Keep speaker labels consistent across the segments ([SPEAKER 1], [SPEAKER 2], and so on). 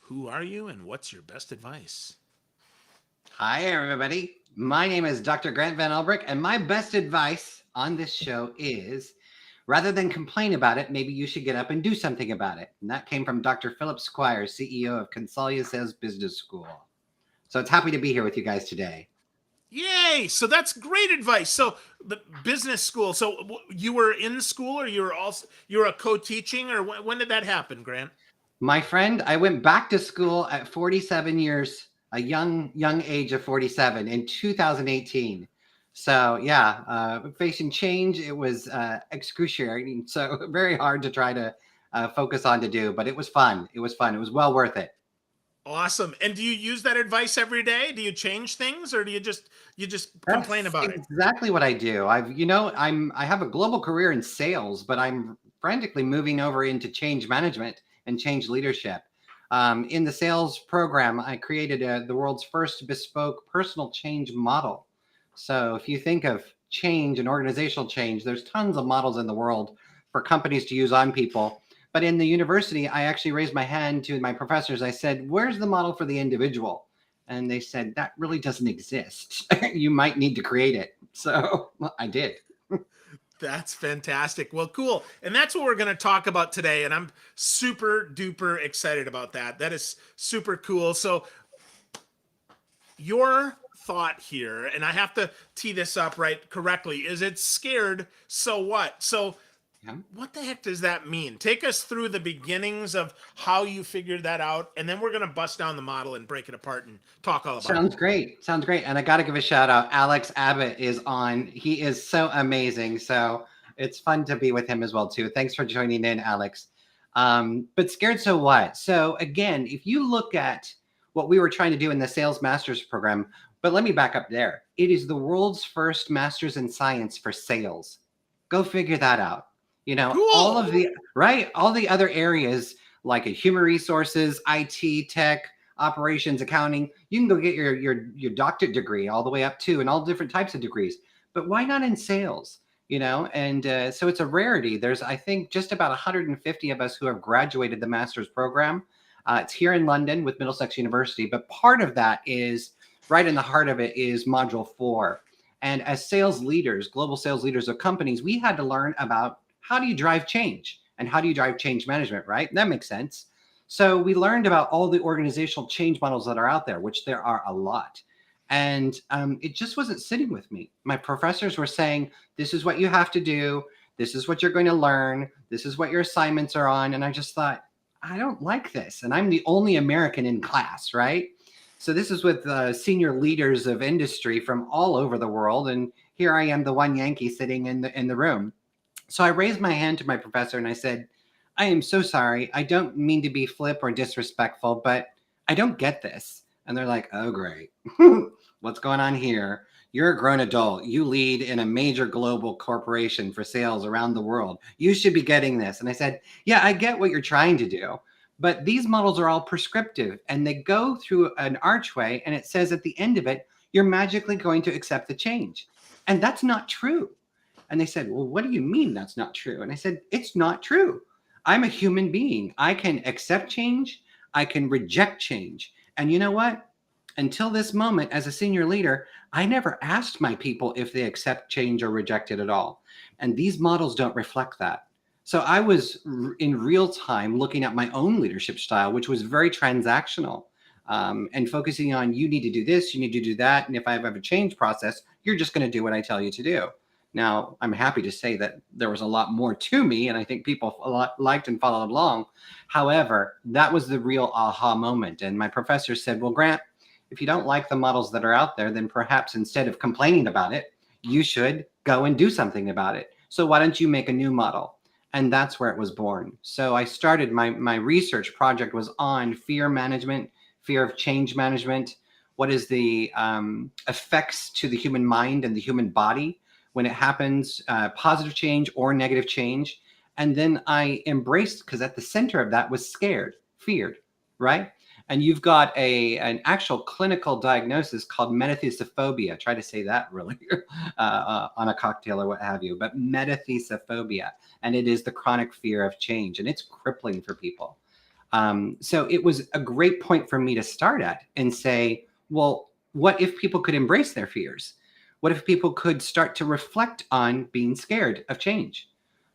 [SPEAKER 1] Who are you and what's your best advice?
[SPEAKER 2] Hi, everybody. My name is Dr. Grant Van Ulbrich, and my best advice on this show is rather than complain about it, maybe you should get up and do something about it. And that came from Dr. Philip Squire, CEO of Consalia Sales Business School. So it's happy to be here with you guys today.
[SPEAKER 1] Yay! So that's great advice. So the business school. So you were in school, or you were a co-teaching, or when did that happen, Grant?
[SPEAKER 2] My friend, I went back to school at 47 years, a young age of 47 in 2018. So yeah, facing change, it was excruciating. So very hard to try to focus on to do, but it was fun. It was fun. It was well worth it.
[SPEAKER 1] Awesome. And do you use that advice every day? Do you change things, or do you just complain
[SPEAKER 2] That's
[SPEAKER 1] about it?
[SPEAKER 2] exactly what I do. I have a global career in sales, but I'm frantically moving over into change management and change leadership. In the sales program, I created the world's first bespoke personal change model. So if you think of change and organizational change, there's tons of models in the world for companies to use on people. But in the university, I actually raised my hand to my professors. I said, "Where's the model for the individual?" And they said, "That really doesn't exist. You might need to create it." So I did.
[SPEAKER 1] That's fantastic. Well, cool. And that's what we're going to talk about today. And I'm super duper excited about that. That is super cool. So, your thought here, and I have to tee this up right correctly, is it's scared. So what? So,
[SPEAKER 2] Yeah.
[SPEAKER 1] what the heck does that mean? Take us through the beginnings of how you figured that out. And then we're going to bust down the model and break it apart and talk all about it.
[SPEAKER 2] Sounds great. Sounds great. And I got to give a shout out. Alex Abbott is on. He is so amazing. So it's fun to be with him as well, too. Thanks for joining in, Alex. But scared, so what? So again, if you look at what we were trying to do in the Sales Masters program, but let me back up there. It is the world's first Masters in Science for sales. Go figure that out. All
[SPEAKER 1] Cool.
[SPEAKER 2] of the right, all the other areas like human resources, IT, tech, operations, accounting, you can go get your doctorate degree all the way up to and all different types of degrees. But why not in sales? And so it's a rarity. There's, I think, just about 150 of us who have graduated the master's program. It's here in London with Middlesex University, but part of that is right in the heart of it is module 4. And as sales leaders, global sales leaders of companies, we had to learn about how do you drive change and how do you drive change management, right? That makes sense. So we learned about all the organizational change models that are out there, which there are a lot. And it just wasn't sitting with me. My professors were saying, this is what you have to do. This is what you're going to learn. This is what your assignments are on. And I just thought, I don't like this. And I'm the only American in class, right? So this is with senior leaders of industry from all over the world. And here I am, the one Yankee sitting in the room. So I raised my hand to my professor and I said, I am so sorry. I don't mean to be flip or disrespectful, but I don't get this. And they're like, oh, great. What's going on here? You're a grown adult. You lead in a major global corporation for sales around the world. You should be getting this. And I said, yeah, I get what you're trying to do. But these models are all prescriptive and they go through an archway and it says at the end of it, you're magically going to accept the change. And that's not true. And they said, well, what do you mean that's not true? And I said, it's not true. I'm a human being. I can accept change. I can reject change. And you know what? Until this moment, as a senior leader, I never asked my people if they accept change or reject it at all. And these models don't reflect that. So I was in real time looking at my own leadership style, which was very transactional and focusing on you need to do this, you need to do that. And if I have a change process, you're just going to do what I tell you to do. Now, I'm happy to say that there was a lot more to me, and I think people a lot liked and followed along. However, that was the real aha moment. And my professor said, well, Grant, if you don't like the models that are out there, then perhaps instead of complaining about it, you should go and do something about it. So why don't you make a new model? And that's where it was born. So I started my research project was on fear management, fear of change management. What is the effects to the human mind and the human body when it happens, positive change or negative change. And then I embraced, because at the center of that was scared, feared, right? And you've got an actual clinical diagnosis called metathisophobia. Try to say that really on a cocktail or what have you, but metathisophobia. And it is the chronic fear of change, and it's crippling for people. So it was a great point for me to start at and say, well, what if people could embrace their fears? What if people could start to reflect on being scared of change?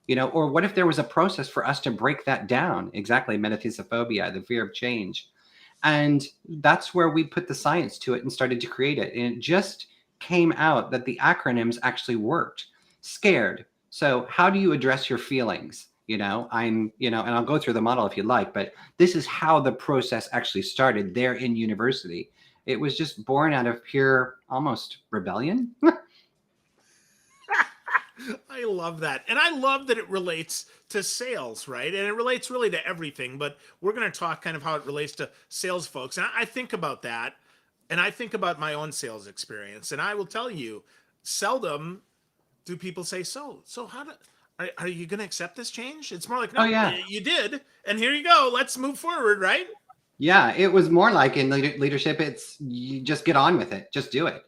[SPEAKER 2] Or what if there was a process for us to break that down? Exactly, metathesophobia, the fear of change. And that's where we put the science to it and started to create it. And it just came out that the acronyms actually worked. Scared. So how do you address your feelings? And I'll go through the model if you like, but this is how the process actually started there in university. It was just born out of pure, almost rebellion.
[SPEAKER 1] I love that. And I love that it relates to sales, right? And it relates really to everything, but we're going to talk kind of how it relates to sales folks. And I think about that, and I think about my own sales experience. And I will tell you, seldom do people say, so how do, are you going to accept this change? It's more like, no,
[SPEAKER 2] Oh, yeah.
[SPEAKER 1] you did. And here you go. Let's move forward, right?
[SPEAKER 2] Yeah, it was more like in leadership, it's you just get on with it, just do it.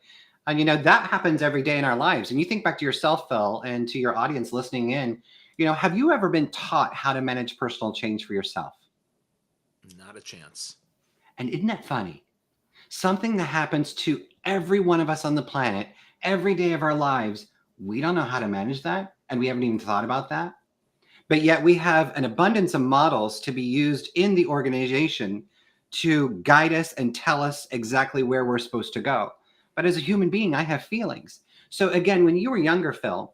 [SPEAKER 2] And that happens every day in our lives. And you think back to yourself, Phil, and to your audience listening in, have you ever been taught how to manage personal change for yourself?
[SPEAKER 1] Not a chance.
[SPEAKER 2] And isn't that funny? Something that happens to every one of us on the planet every day of our lives, we don't know how to manage that. And we haven't even thought about that. But yet we have an abundance of models to be used in the organization to guide us and tell us exactly where we're supposed to go. But as a human being, I have feelings. So again, when you were younger, Phil,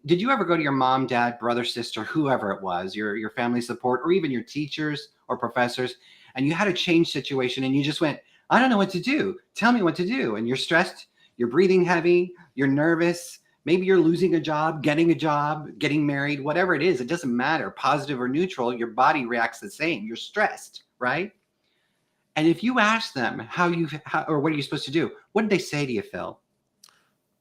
[SPEAKER 2] did you ever go to your mom, dad, brother, sister, whoever it was, your family support, or even your teachers or professors, and you had a change situation and you just went, I don't know what to do. Tell me what to do. And you're stressed, you're breathing heavy, you're nervous. Maybe you're losing a job, getting married, whatever it is. It doesn't matter, positive or neutral. Your body reacts the same. You're stressed, right? And if you ask them how or what are you supposed to do, what did they say to you, Phil?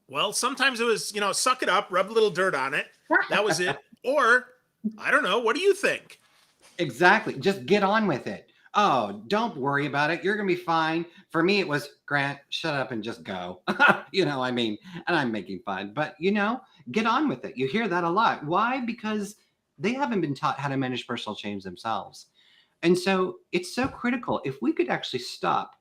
[SPEAKER 1] Well, sometimes it was, suck it up, rub a little dirt on it. That was it. Or, I don't know, what do you think?
[SPEAKER 2] Exactly. Just get on with it. Oh, don't worry about it. You're going to be fine. For me, it was, Grant, shut up and just go. And I'm making fun. But, get on with it. You hear that a lot. Why? Because they haven't been taught how to manage personal change themselves. And so it's so critical. If we could actually stop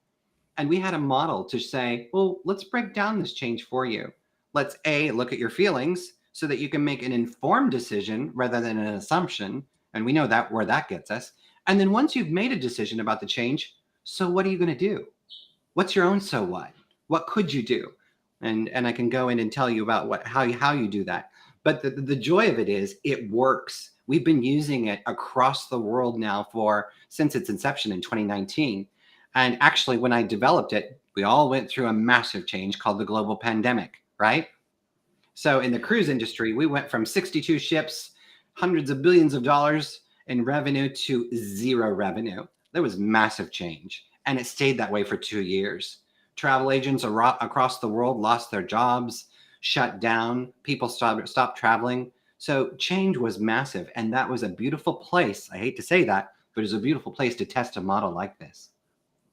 [SPEAKER 2] and we had a model to say, well, let's break down this change for you. Let's look at your feelings so that you can make an informed decision rather than an assumption. And we know that where that gets us. And then once you've made a decision about the change, so what are you going to do? What's your own so what? What could you do? And I can go in and tell you about how you do that. But the joy of it is it works. We've been using it across the world now since its inception in 2019. And actually, when I developed it, we all went through a massive change called the global pandemic, right? So in the cruise industry, we went from 62 ships, hundreds of billions of dollars in revenue to zero revenue. There was massive change. And it stayed that way for 2 years. Travel agents across the world lost their jobs, shut down, people stopped traveling. So change was massive. And that was a beautiful place. I hate to say that, but it was a beautiful place to test a model like this.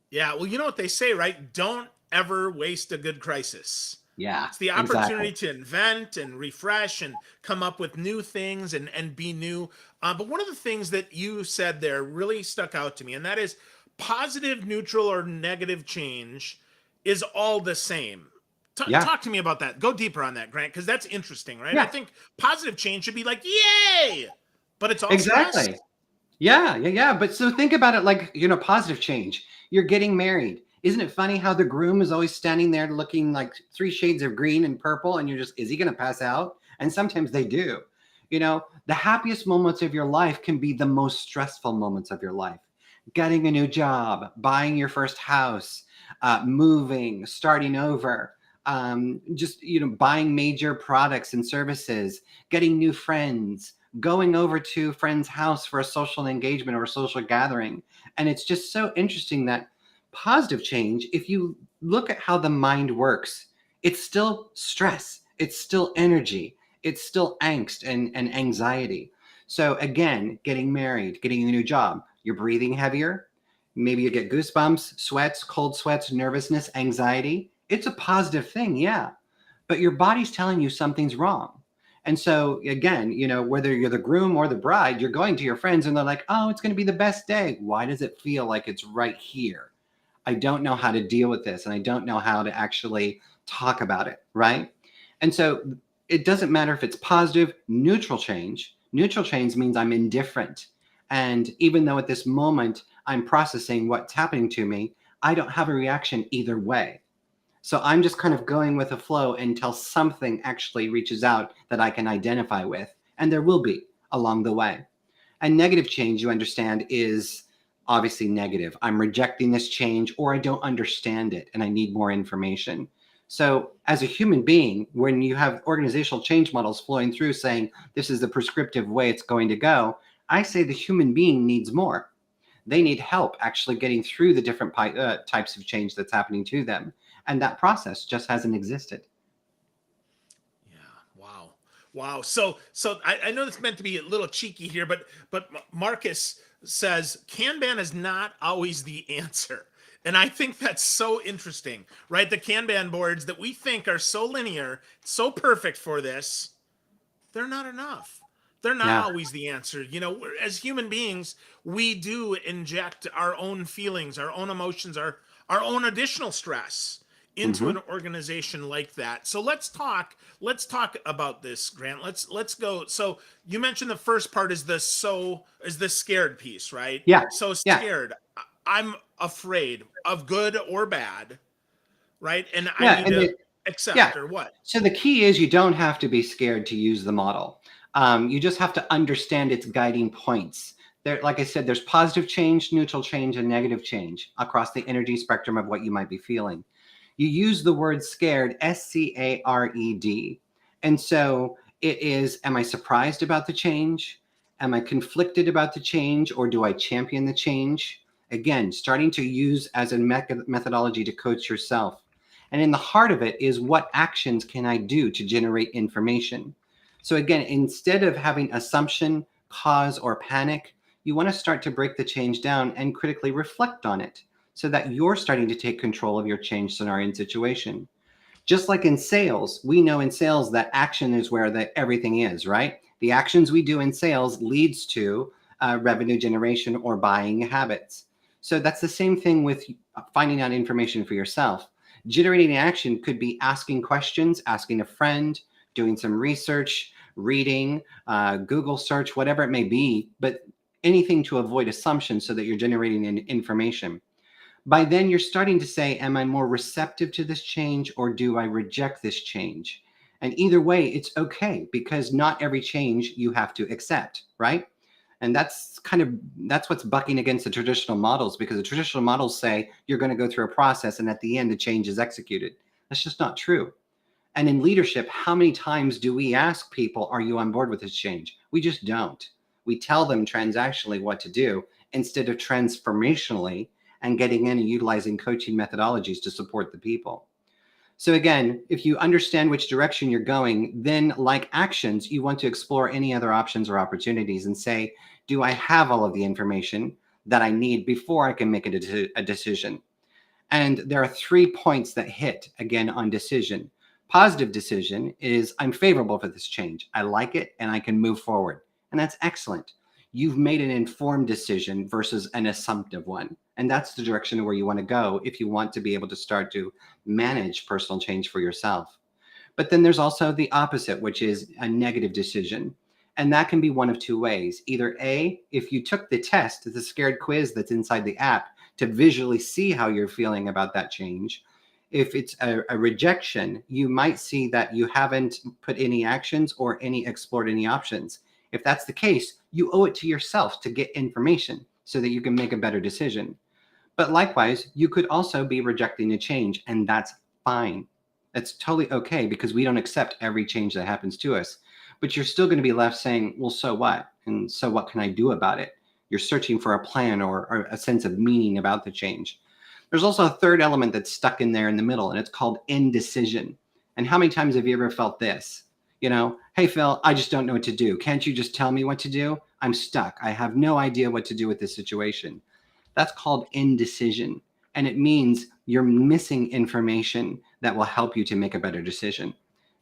[SPEAKER 1] Yeah, well, you know what they say, right? Don't ever waste a good crisis.
[SPEAKER 2] Yeah,
[SPEAKER 1] It's the opportunity to invent and refresh and come up with new things and be new. But one of the things that you said there really stuck out to me, and that is positive, neutral, or negative change is all the same. Talk to me about that. Go deeper on that, Grant, because that's interesting, right?
[SPEAKER 2] Yeah.
[SPEAKER 1] I think positive change should be like, yay! But it's all
[SPEAKER 2] Exactly.
[SPEAKER 1] stress.
[SPEAKER 2] Yeah. But so think about it like, positive change. You're getting married. Isn't it funny how the groom is always standing there looking like 3 shades of green and purple, and you're just, is he going to pass out? And sometimes they do. The happiest moments of your life can be the most stressful moments of your life. Getting a new job, buying your first house, moving, starting over, just, buying major products and services, getting new friends, going over to a friend's house for a social engagement or a social gathering. And it's just so interesting that positive change, if you look at how the mind works, it's still stress, it's still energy, it's still angst and anxiety. So again, getting married, getting a new job, you're breathing heavier. Maybe you get goosebumps, sweats, cold sweats, nervousness, anxiety. It's a positive thing, yeah. But your body's telling you something's wrong. And so again, whether you're the groom or the bride, you're going to your friends and they're like, oh, it's going to be the best day. Why does it feel like it's right here? I don't know how to deal with this, and I don't know how to actually talk about it, right? And so it doesn't matter if it's positive, neutral change. Neutral change means I'm indifferent. And even though at this moment I'm processing what's happening to me, I don't have a reaction either way. So I'm just kind of going with the flow until something actually reaches out that I can identify with. And there will be along the way. And negative change, you understand, is obviously negative. I'm rejecting this change, or I don't understand it and I need more information. So as a human being, when you have organizational change models flowing through saying this is the prescriptive way it's going to go, I say the human being needs more. They need help actually getting through the different types of change that's happening to them. And that process just hasn't existed.
[SPEAKER 1] Yeah. Wow. Wow. So I know it's meant to be a little cheeky here, but Marcus says Kanban is not always the answer. And I think that's so interesting, right? The Kanban boards that we think are so linear, so perfect for this, they're not enough. They're not
[SPEAKER 2] Yeah.
[SPEAKER 1] always the answer. As human beings, we do inject our own feelings, our own emotions, our own additional stress into
[SPEAKER 2] Mm-hmm.
[SPEAKER 1] an organization like that. So let's talk about this, Grant. Let's go. So you mentioned the first part is the scared piece, right?
[SPEAKER 2] Yeah.
[SPEAKER 1] So
[SPEAKER 2] Yeah.
[SPEAKER 1] scared. I'm afraid of good or bad, right? And I
[SPEAKER 2] Yeah.
[SPEAKER 1] need
[SPEAKER 2] And
[SPEAKER 1] to
[SPEAKER 2] yeah.
[SPEAKER 1] accept or what?
[SPEAKER 2] So the key is you don't have to be scared to use the model. You just have to understand its guiding points. There, like I said, there's positive change, neutral change, and negative change across the energy spectrum of what you might be feeling. You use the word scared, SCARED. And so it is, am I surprised about the change? Am I conflicted about the change, or do I champion the change? Again, starting to use as a methodology to coach yourself. And in the heart of it is, what actions can I do to generate information? So again, instead of having assumption, cause, or panic, you want to start to break the change down and critically reflect on it so that you're starting to take control of your change scenario and situation. Just like in sales, we know in sales that action is where everything is, right? The actions we do in sales leads to revenue generation or buying habits. So that's the same thing with finding out information for yourself. Generating action could be asking questions, asking a friend, doing some research, reading, Google search, whatever it may be, but anything to avoid assumptions so that you're generating information. By then you're starting to say, am I more receptive to this change, or do I reject this change? And either way, it's okay, because not every change you have to accept, right? And that's what's bucking against the traditional models, because the traditional models say you're going to go through a process and at the end the change is executed. That's just not true. And in leadership, how many times do we ask people, are you on board with this change? We just don't. We tell them transactionally what to do instead of transformationally, and getting in and utilizing coaching methodologies to support the people. So again, if you understand which direction you're going, then like actions, you want to explore any other options or opportunities and say, do I have all of the information that I need before I can make a decision? And there are 3 points that hit again on decision. Positive decision is, I'm favorable for this change. I like it and I can move forward. And that's excellent. You've made an informed decision versus an assumptive one. And that's the direction where you want to go if you want to be able to start to manage personal change for yourself. But then there's also the opposite, which is a negative decision. And that can be one of 2 ways. Either A, if you took the test, the scared quiz that's inside the app, to visually see how you're feeling about that change. If it's a rejection, you might see that you haven't put any actions or explored any options. If that's the case, you owe it to yourself to get information so that you can make a better decision. But likewise, you could also be rejecting a change, and that's fine. That's totally okay, because we don't accept every change that happens to us. But you're still going to be left saying, well, so what? And so what can I do about it? You're searching for a plan or a sense of meaning about the change. There's also a third element that's stuck in there in the middle, and it's called indecision. And how many times have you ever felt this? Hey, Phil, I just don't know what to do. Can't you just tell me what to do? I'm stuck. I have no idea what to do with this situation. That's called indecision. And it means you're missing information that will help you to make a better decision.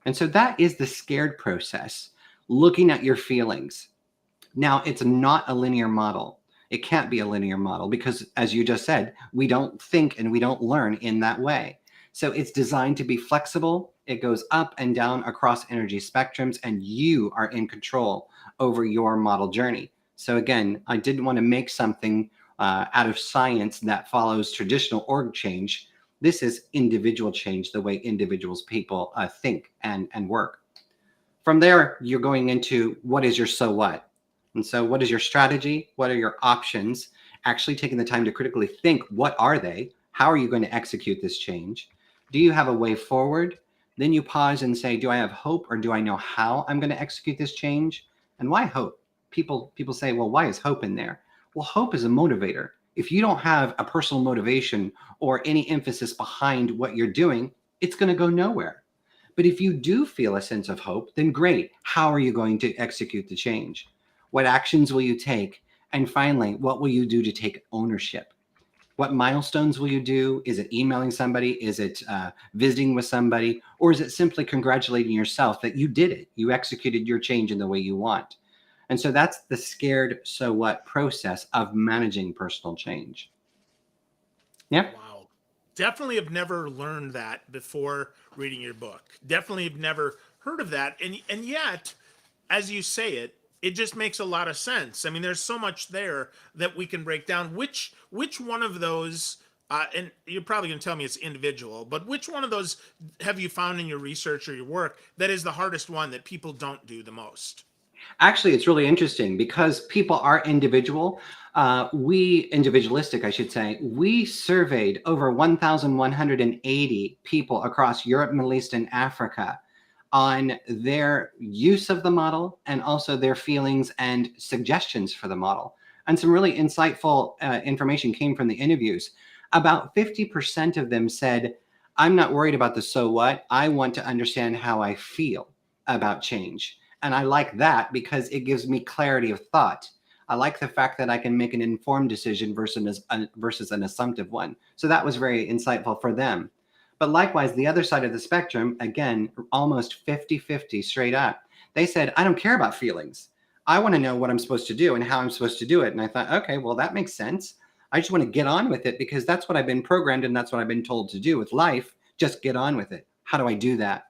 [SPEAKER 2] And so that is the scared process. looking at your feelings. Now, it's not a linear model. It can't be a linear model because, as you just said, we don't think and we don't learn in that way. So it's designed to be flexible. It goes up and down across energy spectrums, and you are in control over your model journey. So again, I didn't want to make something out of science that follows traditional org change. This is individual change, the way individuals, people think and work. From there, you're going into what is your so what? And so what is your strategy? What are your options? Actually taking the time to critically think, what are they? How are you going to execute this change? Do you have a way forward? Then you pause and say, do I have hope or do I know how I'm going to execute this change? And why hope? People say, well, why is hope in there? Well, hope is a motivator. If you don't have a personal motivation or any emphasis behind what you're doing, it's going to go nowhere. But if you do feel a sense of hope, then great. How are you going to execute the change? What actions will you take? And finally, what will you do to take ownership? What milestones will you do? Is it emailing somebody? Is it visiting with somebody? Or is it simply congratulating yourself that you did it? You executed your change in the way you want. And so that's the scared so what process of managing personal change. Yeah.
[SPEAKER 1] Wow. Definitely have never learned that before reading your book. Definitely have never heard of that. And yet, as you say it, it just makes a lot of sense. I mean, there's so much there that we can break down. Which one of those and you're probably going to tell me it's individual, but which one of those have you found in your research or your work that is the hardest one that people don't do the most?
[SPEAKER 2] Actually, it's really interesting because people are individual. Individualistic, I should say. We surveyed over 1,180 people across Europe, Middle East, and Africa on their use of the model and also their feelings and suggestions for the model. And some really insightful information came from the interviews. About 50% of them said, I'm not worried about the so what. I want to understand how I feel about change. And I like that because it gives me clarity of thought. I like the fact that I can make an informed decision versus an assumptive one. So that was very insightful for them. But likewise, the other side of the spectrum, again, almost 50-50 straight up. They said, I don't care about feelings. I want to know what I'm supposed to do and how I'm supposed to do it. And I thought, okay, well, that makes sense. I just want to get on with it because that's what I've been programmed and that's what I've been told to do with life. Just get on with it. How do I do that?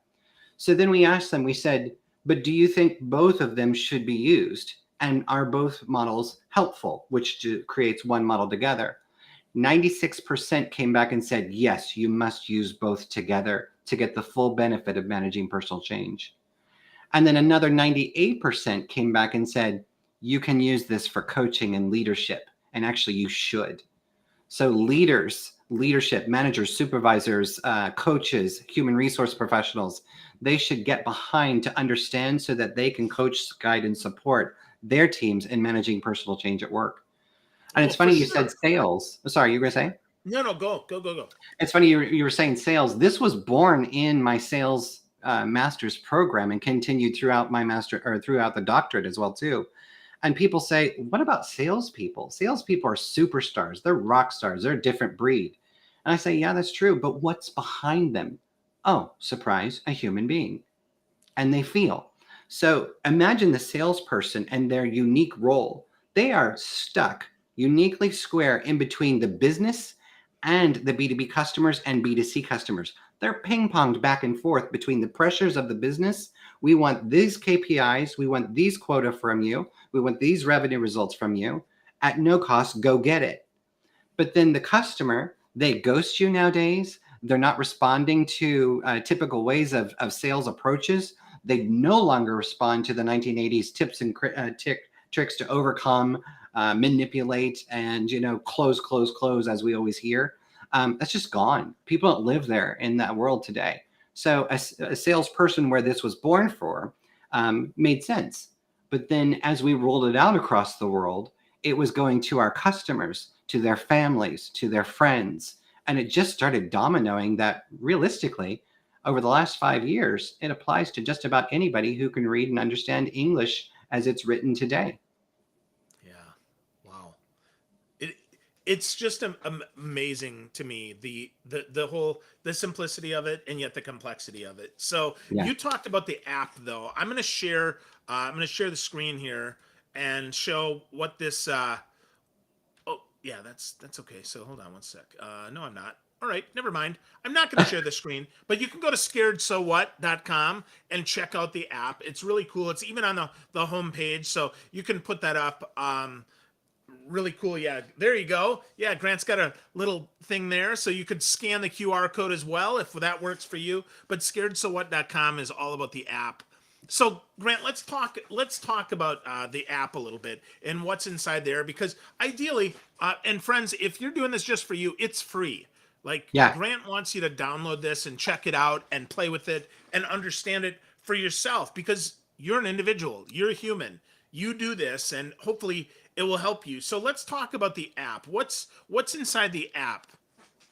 [SPEAKER 2] So then we asked them, we said, but do you think both of them should be used? And are both models helpful, which creates one model together? 96% came back and said, yes, you must use both together to get the full benefit of managing personal change. And then another 98% came back and said, you can use this for coaching and leadership. And actually, you should. So leadership, managers, supervisors, coaches, human resource professionals, they should get behind to understand so that they can coach, guide, and support their teams in managing personal change at work. And it's
[SPEAKER 1] Well, for
[SPEAKER 2] funny you
[SPEAKER 1] sure.
[SPEAKER 2] said sales. Sorry, you were going to say?
[SPEAKER 1] No, go.
[SPEAKER 2] It's funny you were saying sales. This was born in my sales master's program and continued throughout my master or throughout the doctorate as well too. And people say, what about salespeople? Salespeople are superstars. They're rock stars. They're a different breed. And I say, yeah, that's true. But what's behind them? Oh, surprise, a human being. And they feel. So imagine the salesperson and their unique role. They are stuck uniquely square in between the business and the B2B customers and B2C customers. They're ping-ponged back and forth between the pressures of the business. We want these KPIs. We want these quota from you. We want these revenue results from you. At no cost, go get it. But then the customer, they ghost you nowadays. They're not responding to typical ways of sales approaches. They no longer respond to the 1980s tips and tricks to overcome, manipulate, and close, as we always hear. That's just gone. People don't live there in that world today. So a salesperson where this was born for made sense. But then as we rolled it out across the world, it was going to our customers, to their families, to their friends. And it just started dominoing that realistically, over the last 5 years, it applies to just about anybody who can read and understand English as it's written today.
[SPEAKER 1] Yeah. Wow. It's just amazing to me the whole the simplicity of it and yet the complexity of it. So
[SPEAKER 2] Yeah.
[SPEAKER 1] you talked about the app though. I'm going to share I'm going to share the screen here and show what this. Oh, yeah, that's okay. So hold on one sec. No, I'm not. All right, never mind. I'm not going to share the screen, but you can go to scaredsowhat.com and check out the app. It's really cool. It's even on the home page, so you can put that up. Really cool. Yeah, there you go. Yeah, Grant's got a little thing there, so you could scan the QR code as well if that works for you. But scaredsowhat.com is all about the app. So Grant, let's talk about the app a little bit and what's inside there, because ideally, and friends, if you're doing this just for you, it's free. Like
[SPEAKER 2] Yeah.
[SPEAKER 1] Grant wants you to download this and check it out and play with it and understand it for yourself, because you're an individual, you're a human. You do this, and hopefully it will help you. So let's talk about the app. What's inside the app?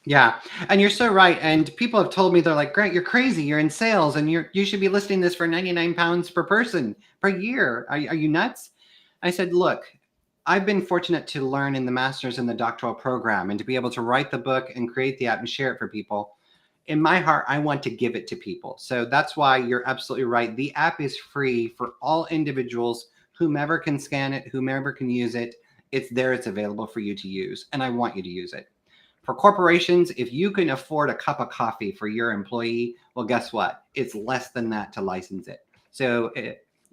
[SPEAKER 2] Yeah, and you're so right. And people have told me, they're like, Grant, you're crazy. You're in sales, and you should be listing this for 99 pounds per person per year. Are you nuts? I said, look, I've been fortunate to learn in the master's and the doctoral program, and to be able to write the book and create the app and share it for people. In my heart, I want to give it to people. So that's why you're absolutely right. The app is free for all individuals, whomever can scan it, whomever can use it. It's there. It's available for you to use, and I want you to use it. For corporations, if you can afford a cup of coffee for your employee, well, guess what? It's less than that to license it. So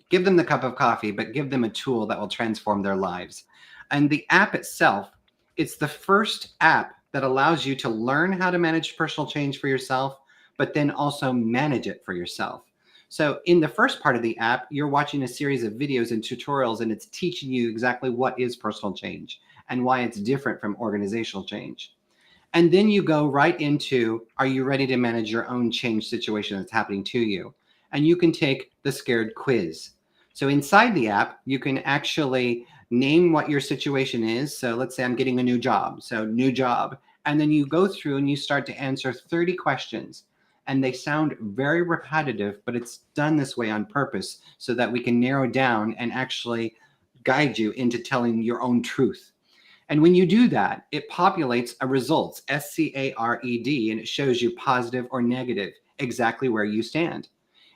[SPEAKER 2] give them the cup of coffee, but give them a tool that will transform their lives. And the app itself, it's the first app that allows you to learn how to manage personal change for yourself, but then also manage it for yourself. So in the first part of the app, you're watching a series of videos and tutorials, and it's teaching you exactly what is personal change and why it's different from organizational change. And then you go right into, are you ready to manage your own change situation that's happening to you? And you can take the scared quiz. So inside the app, you can actually name what your situation is. So let's say I'm getting a new job. So new job. And then you go through and you start to answer 30 questions. And they sound very repetitive, but it's done this way on purpose so that we can narrow down and actually guide you into telling your own truth. And when you do that, it populates a results, SCARED, and it shows you positive or negative, exactly where you stand.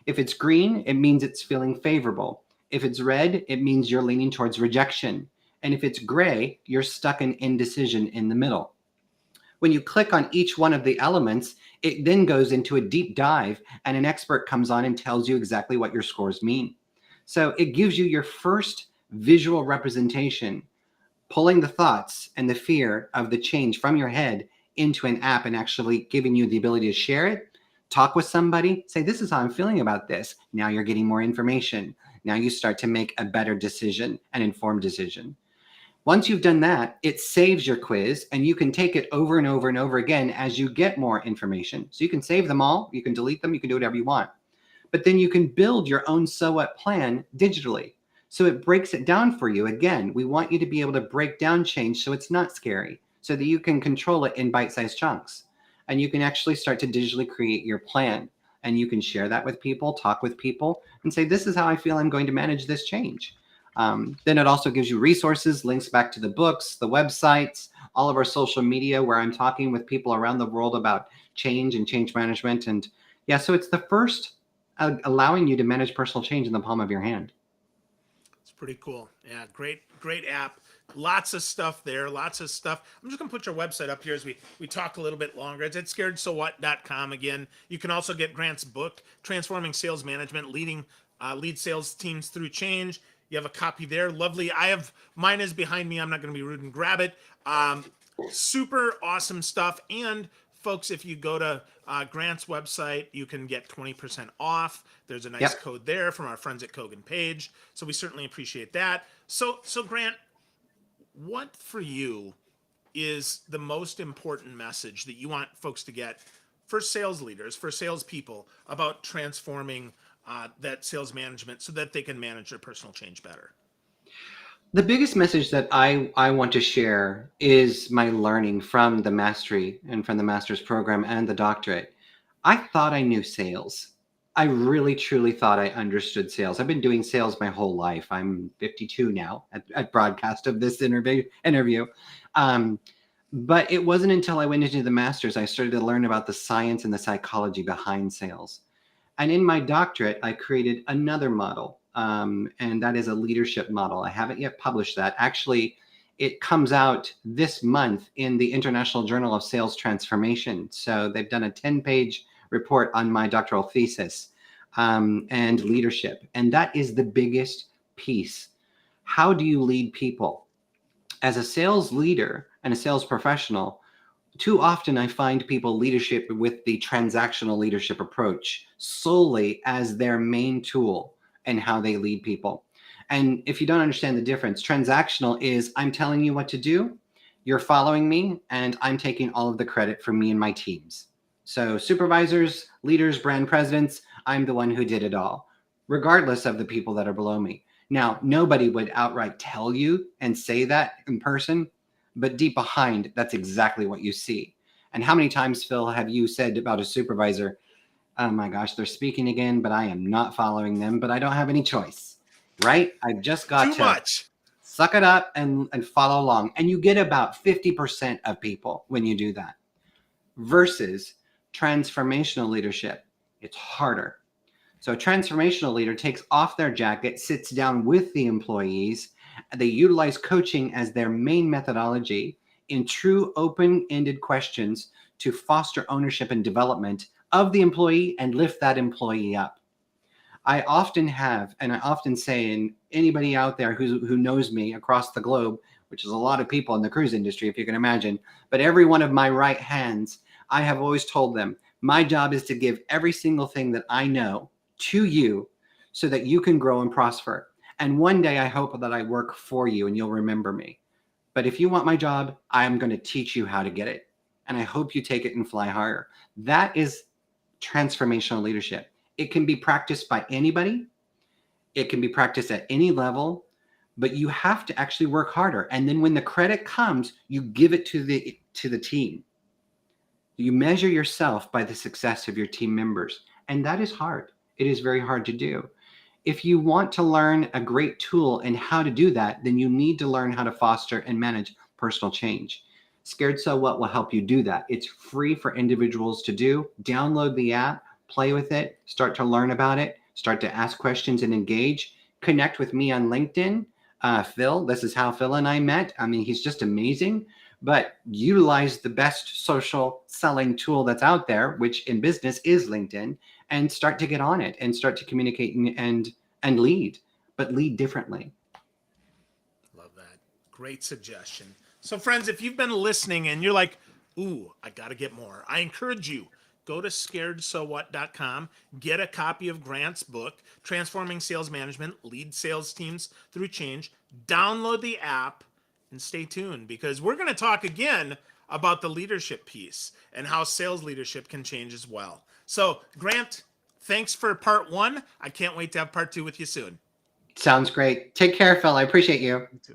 [SPEAKER 2] If it's green, it means it's feeling favorable. If it's red, it means you're leaning towards rejection. And if it's gray, you're stuck in indecision in the middle. When you click on each one of the elements, it then goes into a deep dive, and an expert comes on and tells you exactly what your scores mean. So it gives you your first visual representation, pulling the thoughts and the fear of the change from your head into an app and actually giving you the ability to share it, talk with somebody, say, this is how I'm feeling about this. Now you're getting more information. Now you start to make a better decision, an informed decision. Once you've done that, it saves your quiz, and you can take it over and over and over again as you get more information. So you can save them all, you can delete them, you can do whatever you want. But then you can build your own so what plan digitally. So it breaks it down for you. Again, we want you to be able to break down change so it's not scary, so that you can control it in bite-sized chunks. And you can actually start to digitally create your plan. And you can share that with people, talk with people, and say, this is how I feel I'm going to manage this change. Then it also gives you resources, links back to the books, the websites, all of our social media where I'm talking with people around the world about change and change management. And yeah, so it's the first allowing you to manage personal change in the palm of your hand.
[SPEAKER 1] It's pretty cool. Yeah, great app. Lots of stuff there. Lots of stuff. I'm just gonna put your website up here as we talk a little bit longer. It's at scaredsowhat.com again. You can also get Grant's book, Transforming Sales Management, lead sales teams through change. You have a copy there. Lovely. Mine is behind me. I'm not going to be rude and grab it. Super awesome stuff. And folks, if you go to Grant's website, you can get 20% off. There's a nice code there from our friends at Kogan Page. So we certainly appreciate that. So Grant, what for you is the most important message that you want folks to get for sales leaders, for salespeople, about transforming that sales management so that they can manage their personal change better?
[SPEAKER 2] The biggest message that I want to share is my learning from the mastery and from the master's program and the doctorate. I thought I knew sales. I really, truly thought I understood sales. I've been doing sales my whole life. I'm 52 now at broadcast of this interview. But it wasn't until I went into the master's I started to learn about the science and the psychology behind sales. And in my doctorate, I created another model and that is a leadership model. I haven't yet published that. Actually, it comes out this month in the International Journal of Sales Transformation. So they've done a 10-page report on my doctoral thesis and leadership. And that is the biggest piece. How do you lead people? As a sales leader and a sales professional, too often I find people leadership with the transactional leadership approach solely as their main tool and how they lead people. And if you don't understand the difference, transactional is I'm telling you what to do, you're following me, and I'm taking all of the credit for me and my teams. So supervisors, leaders, brand presidents, I'm the one who did it all, regardless of the people that are below me. Now, nobody would outright tell you and say that in person, but deep behind, that's exactly what you see. And how many times, Phil, have you said about a supervisor, oh my gosh, they're speaking again, but I am not following them, but I don't have any choice, right? I've just got
[SPEAKER 1] Too much.
[SPEAKER 2] suck it up and follow along. And you get about 50% of people when you do that. Versus transformational leadership, it's harder. So a transformational leader takes off their jacket, sits down with the employees, and they utilize coaching as their main methodology in true open-ended questions to foster ownership and development of the employee and lift that employee up. I often have, and I often say, and anybody out there who knows me across the globe, which is a lot of people in the cruise industry, if you can imagine, but every one of my right hands, I have always told them, my job is to give every single thing that I know to you so that you can grow and prosper. And one day I hope that I work for you and you'll remember me. But if you want my job, I'm going to teach you how to get it. And I hope you take it and fly higher. That is transformational leadership. It can be practiced by anybody. It can be practiced at any level, but you have to actually work harder. And then when the credit comes, you give it to the team. You measure yourself by the success of your team members. And that is hard. It is very hard to do. If you want to learn a great tool and how to do that, then you need to learn how to foster and manage personal change. Scared So What will help you do that. It's free for individuals to do. Download the app, play with it, start to learn about it, start to ask questions and engage. Connect with me on LinkedIn. Phil, this is how Phil and I met. I mean, he's just amazing. But utilize the best social selling tool that's out there, which in business is LinkedIn, and start to get on it and start to communicate and lead, but lead differently.
[SPEAKER 1] Love that. Great suggestion. So friends, if you've been listening and you're like, ooh, I got to get more, I encourage you, go to scaredsowhat.com, get a copy of Grant's book, Transforming Sales Management, Lead Sales Teams Through Change, download the app, and stay tuned because we're going to talk again about the leadership piece and how sales leadership can change as well. So, Grant, thanks for part 1. I can't wait to have part 2 with you soon.
[SPEAKER 2] Sounds great. Take care, Phil. I appreciate you.
[SPEAKER 1] You too.